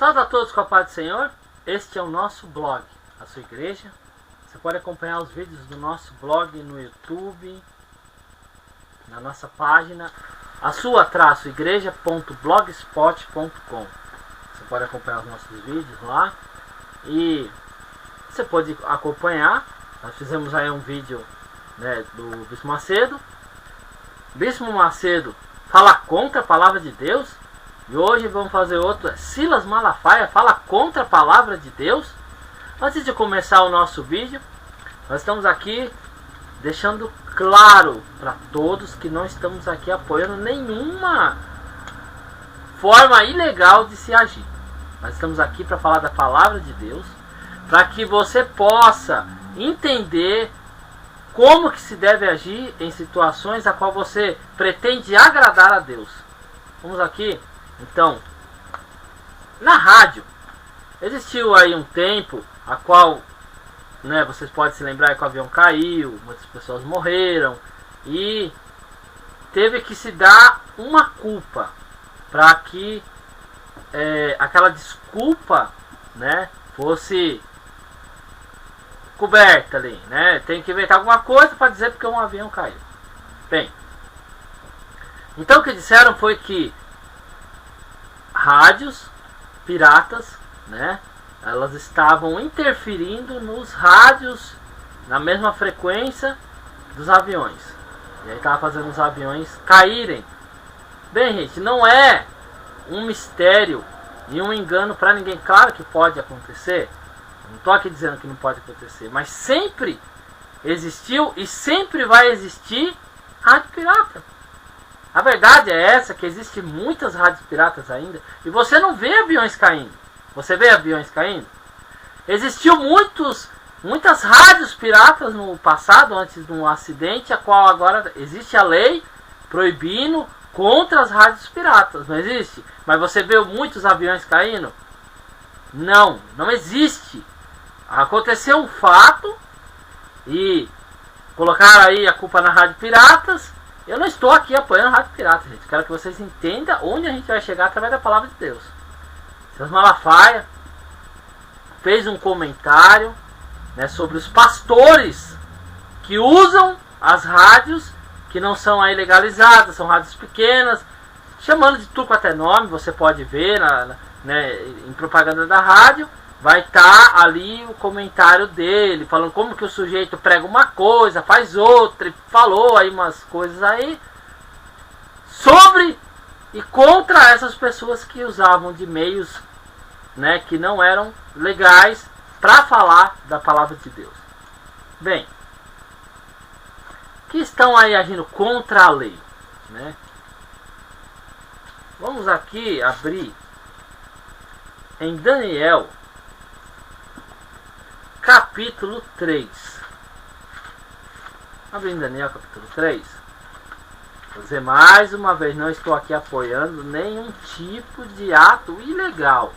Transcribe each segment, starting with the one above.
Salve a todos com a paz do Senhor. Este é o nosso blog, a sua igreja. Você pode acompanhar os vídeos do nosso blog no YouTube, na nossa página, a sua-igreja.blogspot.com. Você pode acompanhar os nossos vídeos lá e você pode acompanhar. Nós fizemos aí um vídeo, né, do Bispo Macedo. Bispo Macedo fala contra a palavra de Deus. E hoje vamos fazer outro. Silas Malafaia fala contra a palavra de Deus. Antes de começar o nosso vídeo, nós estamos aqui deixando claro para todos que não estamos aqui apoiando nenhuma forma ilegal de se agir. Nós estamos aqui para falar da palavra de Deus, para que você possa entender como que se deve agir em situações a qual você pretende agradar a Deus. Vamos aqui. Então, na rádio, existiu aí um tempo a qual, né, vocês podem se lembrar que o avião caiu, muitas pessoas morreram e teve que se dar uma culpa para que aquela desculpa, né, fosse coberta ali, né? Tem que inventar alguma coisa para dizer porque um avião caiu. Bem, então o que disseram foi que rádios piratas, né, elas estavam interferindo nos rádios na mesma frequência dos aviões. E aí estava fazendo os aviões caírem. Bem, gente, não é um mistério e um engano para ninguém. Claro que pode acontecer. Não estou aqui dizendo que não pode acontecer, mas sempre existiu e sempre vai existir rádio pirata. A verdade é essa, que existem muitas rádios piratas ainda. E você não vê aviões caindo. Você vê aviões caindo? Existiu muitas rádios piratas no passado, antes de um acidente, a qual agora existe a lei proibindo contra as rádios piratas. Não existe? Mas você vê muitos aviões caindo? Não, não existe. Aconteceu um fato e colocaram aí a culpa na rádio piratas. Eu não estou aqui apoiando a rádio pirata, gente. Quero que vocês entendam onde a gente vai chegar através da palavra de Deus. Silas Malafaia fez um comentário, né, sobre os pastores que usam as rádios que não são aí legalizadas, são rádios pequenas, chamando de tudo até nome. Você pode ver né, em propaganda da rádio. Vai estar ali o comentário dele, falando como que o sujeito prega uma coisa, faz outra, e falou aí umas coisas aí sobre e contra essas pessoas que usavam de meios, né, que não eram legais para falar da palavra de Deus. Bem, que estão aí agindo contra a lei, né? Vamos aqui abrir em Daniel capítulo 3. Abrindo Daniel capítulo 3. Vou dizer mais uma vez, não estou aqui apoiando nenhum tipo de ato ilegal.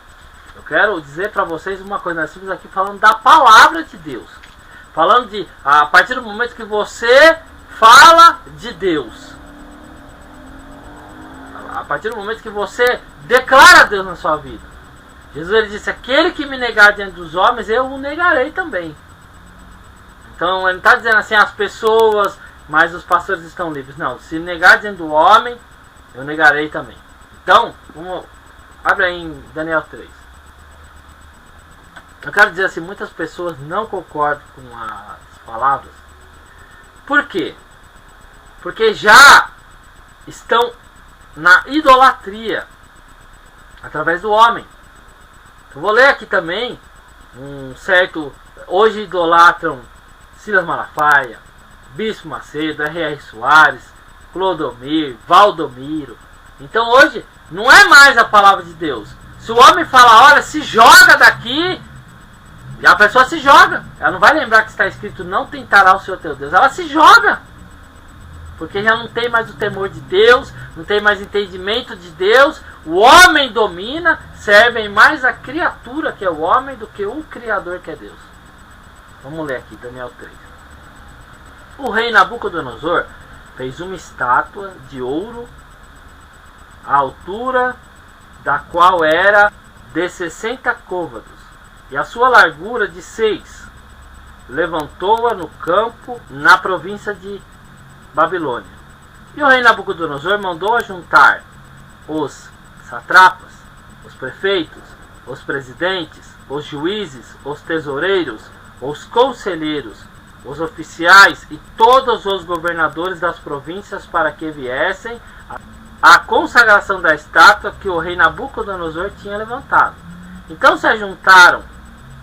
Eu quero dizer para vocês uma coisa. Nós estamos aqui falando da palavra de Deus. Falando de, a partir do momento que você fala de Deus, a partir do momento que você declara Deus na sua vida. Jesus, ele disse: aquele que me negar diante dos homens, eu o negarei também. Então ele não está dizendo assim, as pessoas, mas os pastores estão livres. Não, se negar diante do homem, eu negarei também. Então, abre aí em Daniel 3. Eu quero dizer assim, muitas pessoas não concordam com as palavras. Por quê? Porque já estão na idolatria através do homem. Eu vou ler aqui também um certo. Hoje idolatram Silas Malafaia, Bispo Macedo, R.R. Soares, Clodomir, Valdomiro. Então hoje não é mais a palavra de Deus. Se o homem fala, olha, se joga daqui, e a pessoa se joga. Ela não vai lembrar que está escrito, não tentará o Senhor teu Deus. Ela se joga. Porque já não tem mais o temor de Deus, não tem mais entendimento de Deus. O homem domina, servem mais a criatura que é o homem do que o Criador que é Deus. Vamos ler aqui, Daniel 3. O rei Nabucodonosor fez uma estátua de ouro, a altura da qual era de 60 côvados, e a sua largura de 6. Levantou-a no campo, na província de Babilônia. E o rei Nabucodonosor mandou ajuntar os satrapas, os prefeitos, os presidentes, os juízes, os tesoureiros, os conselheiros, os oficiais e todos os governadores das províncias para que viessem à consagração da estátua que o rei Nabucodonosor tinha levantado. Então se ajuntaram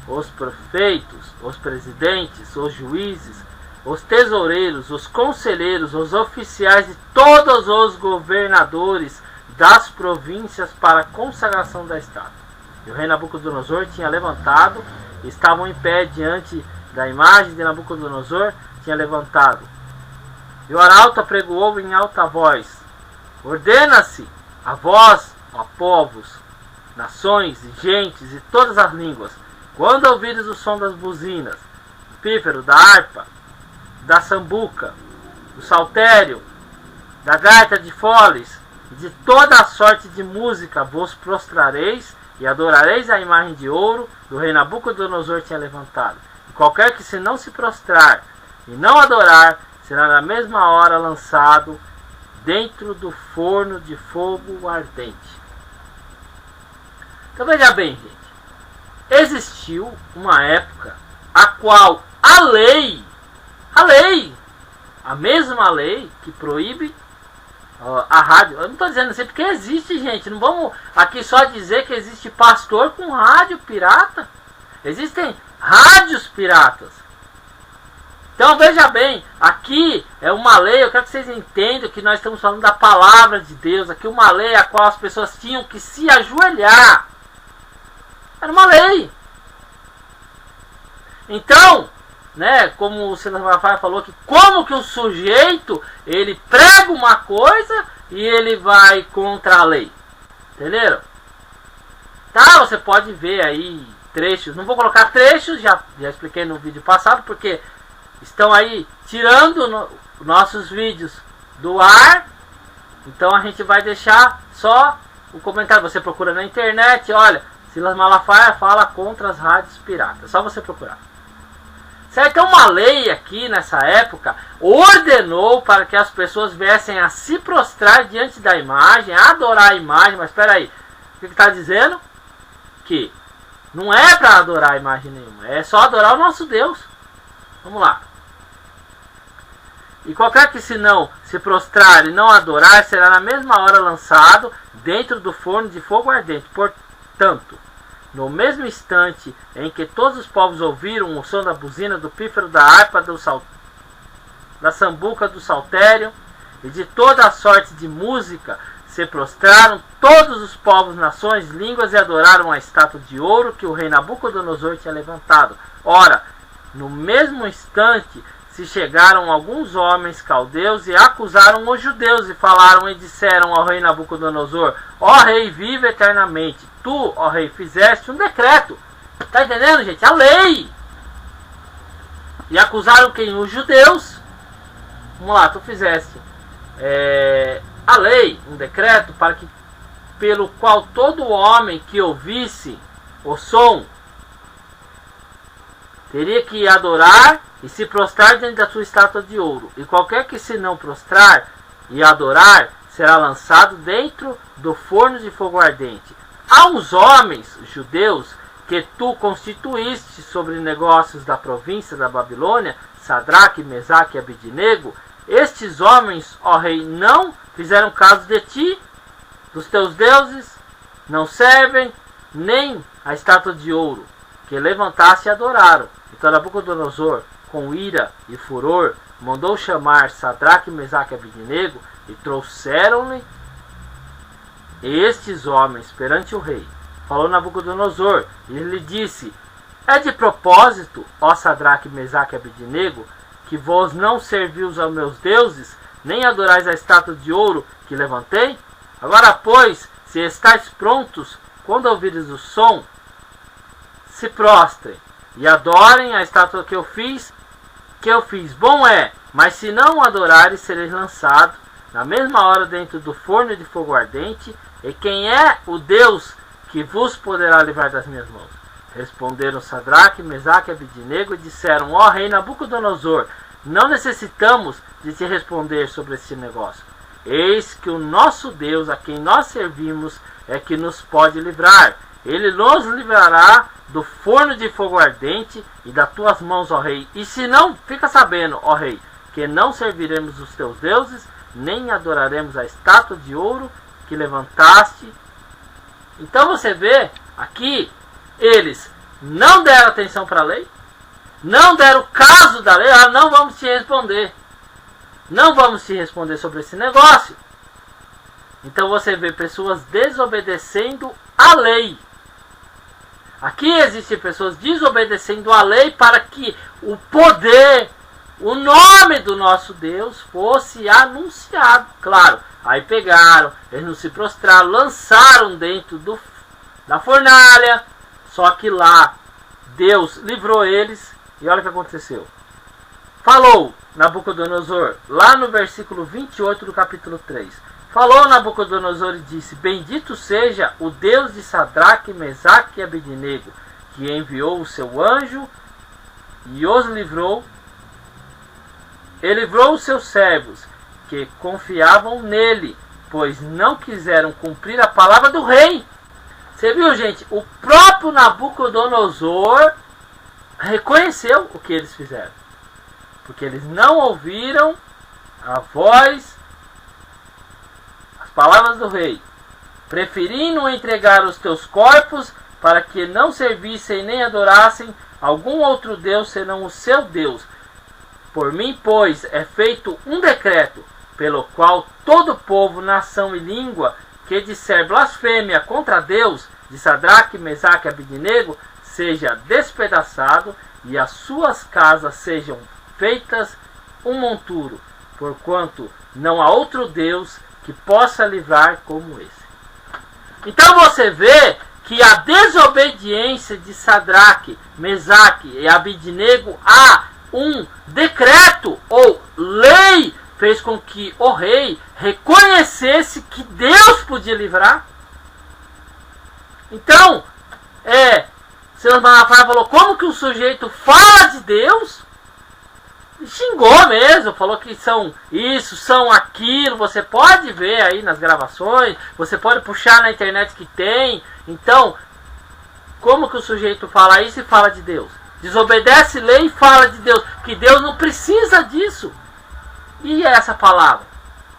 os prefeitos, os presidentes, os juízes, os tesoureiros, os conselheiros, os oficiais e todos os governadores das províncias para a consagração da estátua. E o rei Nabucodonosor tinha levantado, estavam em pé diante da imagem de Nabucodonosor, tinha levantado. E o arauto apregoou em alta voz: ordena-se a vós, ó povos, nações, gentes e todas as línguas, quando ouvires o som das buzinas, do pífaro, da harpa, da sambuca, do saltério, da gaita de foles, e de toda a sorte de música, vos prostrareis e adorareis a imagem de ouro do rei Nabucodonosor tinha levantado. E qualquer que se não se prostrar e não adorar, será na mesma hora lançado dentro do forno de fogo ardente. Então veja bem, gente. Existiu uma época a qual a mesma lei que proíbe a rádio, eu não estou dizendo assim porque existe, gente, não vamos aqui só dizer que existe pastor com rádio pirata. Existem rádios piratas. Então veja bem, aqui é uma lei, eu quero que vocês entendam que nós estamos falando da palavra de Deus, aqui uma lei a qual as pessoas tinham que se ajoelhar. Era uma lei. Então, né, como o Silas Malafaia falou, que como que o sujeito ele prega uma coisa e ele vai contra a lei, entenderam? Tá, você pode ver aí trechos, não vou colocar trechos, já expliquei no vídeo passado, porque estão aí tirando nossos vídeos do ar, então a gente vai deixar só o comentário, você procura na internet, olha, Silas Malafaia fala contra as rádios piratas, é só você procurar. Certo? Então uma lei aqui nessa época ordenou para que as pessoas viessem a se prostrar diante da imagem, a adorar a imagem. Mas espera aí, o que está dizendo? Que não é para adorar a imagem nenhuma, é só adorar o nosso Deus. Vamos lá. E qualquer que se não se prostrar e não adorar, será na mesma hora lançado dentro do forno de fogo ardente. Portanto, no mesmo instante em que todos os povos ouviram o som da buzina, do pífaro, da harpa, da sambuca, do saltério e de toda a sorte de música, se prostraram todos os povos, nações, línguas e adoraram a estátua de ouro que o rei Nabucodonosor tinha levantado. Ora, no mesmo instante se chegaram alguns homens caldeus e acusaram os judeus e falaram e disseram ao rei Nabucodonosor: ó rei, vive eternamente. Tu, ó rei, fizeste um decreto. Tá entendendo, gente? A lei. E acusaram quem? Os judeus. Vamos lá, tu fizeste a lei, um decreto para que pelo qual todo homem que ouvisse o som teria que adorar e se prostrar diante da sua estátua de ouro. E qualquer que se não prostrar e adorar será lançado dentro do forno de fogo ardente. Aos homens judeus que tu constituíste sobre negócios da província da Babilônia, Sadraque, Mesaque e Abednego, estes homens, ó rei, não fizeram caso de ti, dos teus deuses, não servem nem a estátua de ouro que levantaste e adoraram. Então Nabucodonosor, com ira e furor, mandou chamar Sadraque, Mesaque e Abednego e trouxeram-lhe estes homens perante o rei. Falou Nabucodonosor e lhe disse: é de propósito, ó Sadraque, Mesaque e Abednego, que vós não servis aos meus deuses, nem adorais a estátua de ouro que levantei? Agora, pois, se estáis prontos, quando ouvires o som, se prostrem e adorem a estátua que eu fiz. Bom é, mas se não adorares, sereis lançado na mesma hora dentro do forno de fogo ardente. E quem é o Deus que vos poderá livrar das minhas mãos? Responderam Sadraque, Mesaque e Abidnego e disseram: ó rei Nabucodonosor, não necessitamos de te responder sobre este negócio. Eis que o nosso Deus, a quem nós servimos, é que nos pode livrar. Ele nos livrará do forno de fogo ardente e das tuas mãos, ó rei. E se não, fica sabendo, ó rei, que não serviremos os teus deuses, nem adoraremos a estátua de ouro que levantaste. Então você vê aqui, eles não deram atenção para a lei, não deram caso da lei. Não vamos te responder, não vamos te responder sobre esse negócio. Então você vê pessoas desobedecendo a lei. Aqui existem pessoas desobedecendo a lei para que o poder, o nome do nosso Deus fosse anunciado. Claro, aí pegaram, eles não se prostraram, lançaram dentro da fornalha. Só que lá Deus livrou eles. E olha o que aconteceu. Falou Nabucodonosor, lá no versículo 28 do capítulo 3. Falou Nabucodonosor e disse: bendito seja o Deus de Sadraque, Mesaque e Abidnego, que enviou o seu anjo e os livrou. Ele livrou os seus servos, que confiavam nele, pois não quiseram cumprir a palavra do rei. Você viu, gente? O próprio Nabucodonosor reconheceu o que eles fizeram. Porque eles não ouviram a voz, as palavras do rei, preferindo entregar os teus corpos para que não servissem nem adorassem algum outro Deus senão o seu Deus. Por mim, pois, é feito um decreto, pelo qual todo povo, nação e língua que disser blasfêmia contra Deus, de Sadraque, Mesaque e Abidnego, seja despedaçado e as suas casas sejam feitas um monturo, porquanto não há outro Deus que possa livrar como esse. Então você vê que a desobediência de Sadraque, Mesaque e Abidnego a um decreto ou lei fez com que o rei reconhecesse que Deus podia livrar. Então, Senhor Malafaia falou: como que o sujeito fala de Deus? E xingou mesmo, falou que são isso, são aquilo. Você pode ver aí nas gravações, você pode puxar na internet que tem. Então, como que o sujeito fala isso e fala de Deus? Desobedece lei e fala de Deus, que Deus não precisa disso. E essa palavra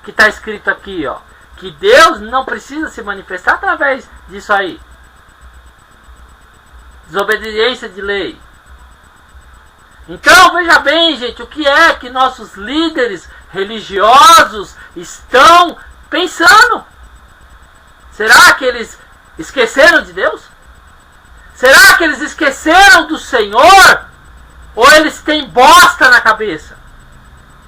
que está escrito aqui, ó, que Deus não precisa se manifestar através disso aí. Desobediência de lei. Então veja bem, gente, o que é que nossos líderes religiosos estão pensando? Será que eles esqueceram de Deus? Será que eles esqueceram do Senhor? Ou eles têm bosta na cabeça?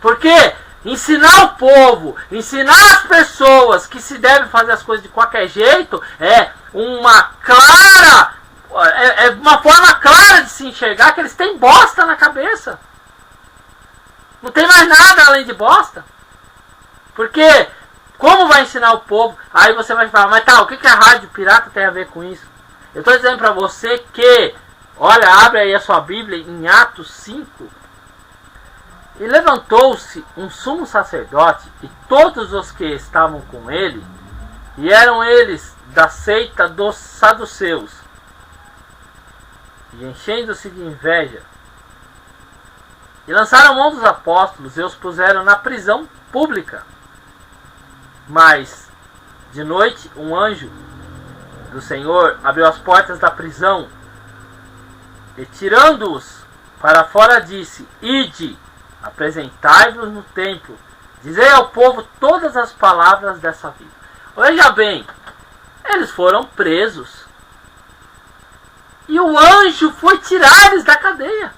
Porque ensinar o povo, ensinar as pessoas que se deve fazer as coisas de qualquer jeito é uma forma clara de se enxergar que eles têm bosta na cabeça. Não tem mais nada além de bosta. Porque como vai ensinar o povo? Aí você vai falar: mas tá, o que a rádio pirata tem a ver com isso? Eu estou dizendo para você que, olha, abre aí a sua Bíblia em Atos 5. E levantou-se um sumo sacerdote e todos os que estavam com ele, e eram eles da seita dos saduceus, e enchendo-se de inveja, e lançaram mão dos apóstolos e os puseram na prisão pública. Mas de noite um anjo do Senhor abriu as portas da prisão e, tirando-os para fora, disse: ide, apresentai-vos no templo, dizei ao povo todas as palavras dessa vida. Veja bem, eles foram presos e o anjo foi tirar eles da cadeia.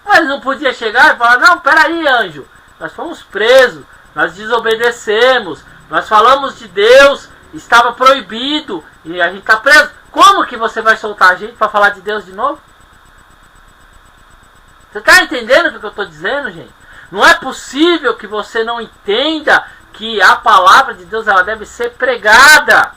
Mas não podia chegar e falar: não, peraí, anjo, nós fomos presos, nós desobedecemos, nós falamos de Deus, estava proibido e a gente está preso. Como que você vai soltar a gente para falar de Deus de novo? Você está entendendo o que eu estou dizendo, gente? Não é possível que você não entenda que a palavra de Deus ela deve ser pregada.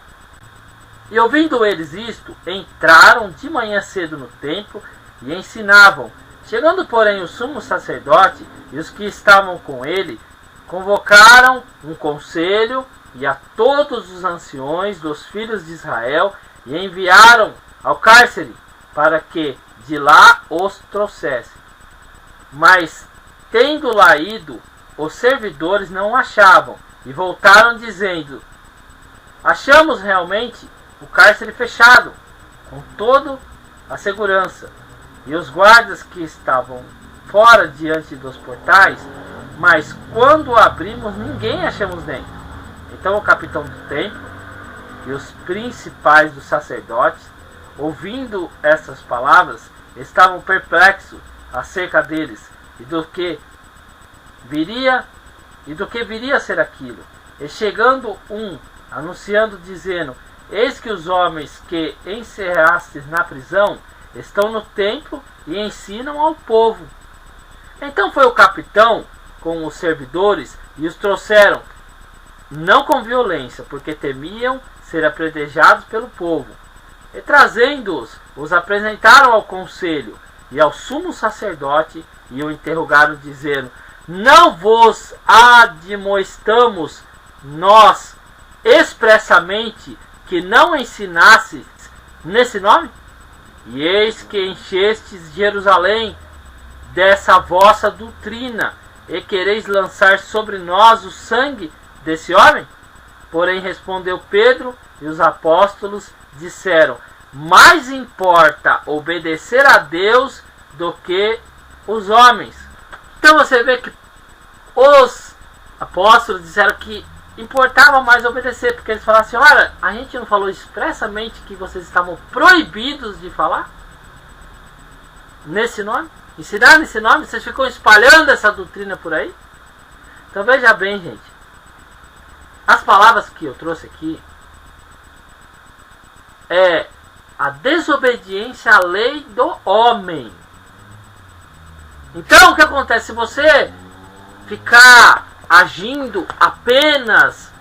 E ouvindo eles isto, entraram de manhã cedo no templo e ensinavam. Chegando, porém, o sumo sacerdote e os que estavam com ele, convocaram um conselho e a todos os anciões dos filhos de Israel e enviaram ao cárcere para que de lá os trouxesse. Mas, tendo lá ido, os servidores não o achavam e voltaram dizendo: achamos realmente o cárcere fechado, com toda a segurança, e os guardas que estavam fora diante dos portais, mas quando o abrimos, ninguém achamos dentro. Então o capitão do templo e os principais dos sacerdotes, ouvindo essas palavras, estavam perplexos acerca deles e do que viria a ser aquilo. E chegando um, anunciando, dizendo: eis que os homens que encerrastes na prisão estão no templo e ensinam ao povo. Então foi o capitão com os servidores e os trouxeram, não com violência, porque temiam ser apedrejados pelo povo. E trazendo-os, os apresentaram ao conselho e ao sumo sacerdote e o interrogaram, dizendo: não vos admoestamos nós expressamente que não ensinasses nesse nome? E eis que enchestes Jerusalém dessa vossa doutrina, e quereis lançar sobre nós o sangue desse homem? Porém respondeu Pedro, e os apóstolos disseram: mais importa obedecer a Deus do que os homens. Então você vê que os apóstolos disseram que importava mais obedecer, porque eles falaram assim: olha, a gente não falou expressamente que vocês estavam proibidos de falar nesse nome? Ensinar nesse nome? Vocês ficam espalhando essa doutrina por aí? Então veja bem, gente, as palavras que eu trouxe aqui é a desobediência à lei do homem. Então o que acontece? Se você ficar agindo apenas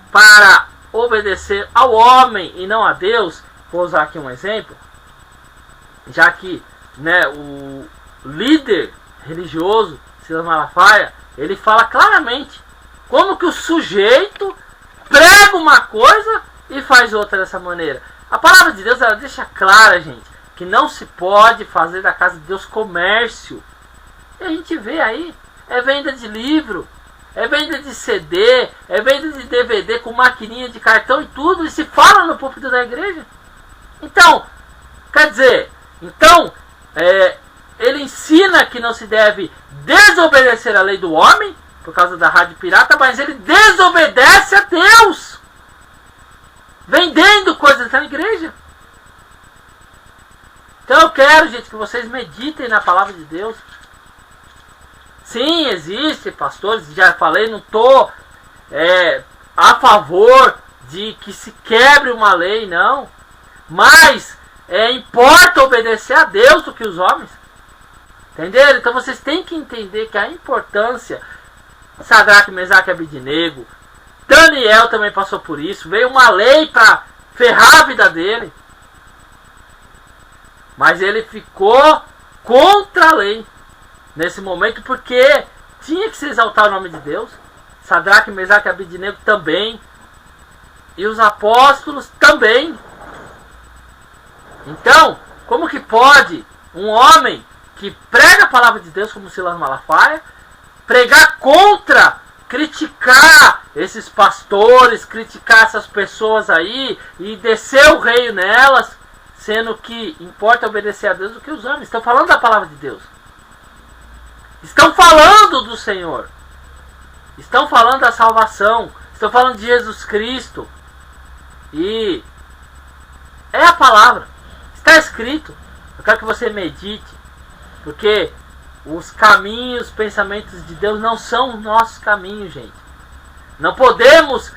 para obedecer ao homem e não a Deus, vou usar aqui um exemplo, já que o líder religioso, Silas Malafaia, ele fala claramente como que o sujeito prega uma coisa e faz outra dessa maneira. A palavra de Deus, ela deixa clara, gente, que não se pode fazer da casa de Deus comércio. E a gente vê aí, é venda de livro, é venda de CD, é venda de DVD com maquininha de cartão e tudo, e se fala no púlpito da igreja. Então, quer dizer, ele ensina que não se deve desobedecer à lei do homem, por causa da rádio pirata, mas ele desobedece a Deus, vendendo coisas na igreja. Então eu quero, gente, que vocês meditem na palavra de Deus. Sim, existe pastores, já falei, não estou a favor de que se quebre uma lei, não. Mas importa obedecer a Deus do que os homens. Entenderam? Então vocês têm que entender que a importância, Sadraque, Mesaque e Abednego, Daniel também passou por isso, veio uma lei para ferrar a vida dele. Mas ele ficou contra a lei nesse momento, porque tinha que se exaltar o nome de Deus. Sadraque, Mesaque e Abednego também. E os apóstolos também. Então, como que pode um homem que prega a palavra de Deus, como Silas Malafaia, pregar contra, criticar esses pastores, criticar essas pessoas aí e descer o reino nelas, sendo que importa obedecer a Deus do que os homens? Estão falando da palavra de Deus. Estão falando do Senhor. Estão falando da salvação. Estão falando de Jesus Cristo. E é a palavra. Está escrito. Eu quero que você medite. Porque os caminhos, os pensamentos de Deus não são os nossos caminhos, gente. Não podemos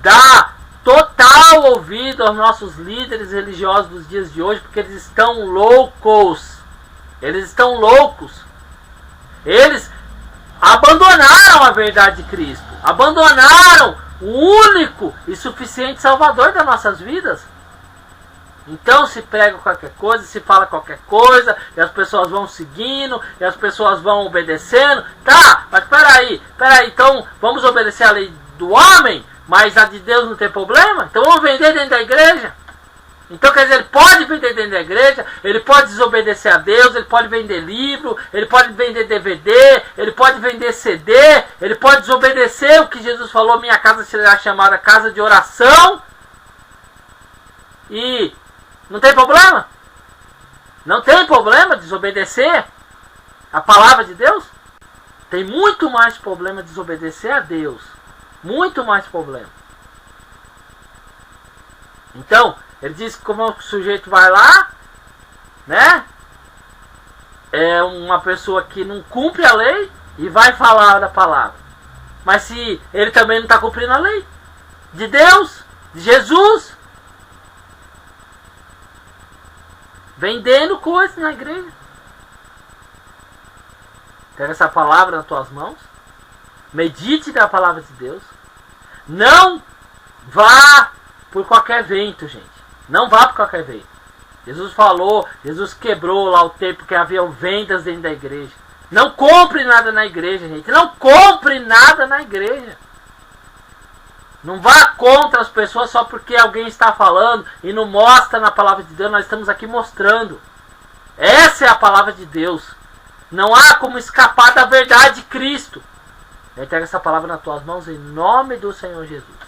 dar total ouvido aos nossos líderes religiosos dos dias de hoje, porque eles estão loucos. Eles estão loucos. Eles abandonaram a verdade de Cristo. Abandonaram o único e suficiente Salvador das nossas vidas. Então se prega qualquer coisa, se fala qualquer coisa, e as pessoas vão seguindo, e as pessoas vão obedecendo. Tá, mas peraí, então vamos obedecer a lei do homem, mas a de Deus não tem problema? Então vamos vender dentro da igreja? Então quer dizer, ele pode vender dentro da igreja, ele pode desobedecer a Deus, ele pode vender livro, ele pode vender DVD, ele pode vender CD, ele pode desobedecer o que Jesus falou, minha casa será chamada casa de oração, e não tem problema? Não tem problema desobedecer a palavra de Deus? Tem muito mais problema desobedecer a Deus. Muito mais problema. Então, ele diz que como o sujeito vai lá, né? É uma pessoa que não cumpre a lei e vai falar da palavra. Mas se ele também não está cumprindo a lei de Deus, de Jesus, vendendo coisas na igreja. Pega essa palavra nas tuas mãos. Medite na palavra de Deus. Não vá por qualquer vento, gente. Não vá por qualquer vento. Jesus falou, Jesus quebrou lá o tempo que havia vendas dentro da igreja. Não compre nada na igreja, gente. Não compre nada na igreja. Não vá contra as pessoas só porque alguém está falando e não mostra na palavra de Deus. Nós estamos aqui mostrando. Essa é a palavra de Deus. Não há como escapar da verdade de Cristo. Entrega essa palavra nas tuas mãos em nome do Senhor Jesus.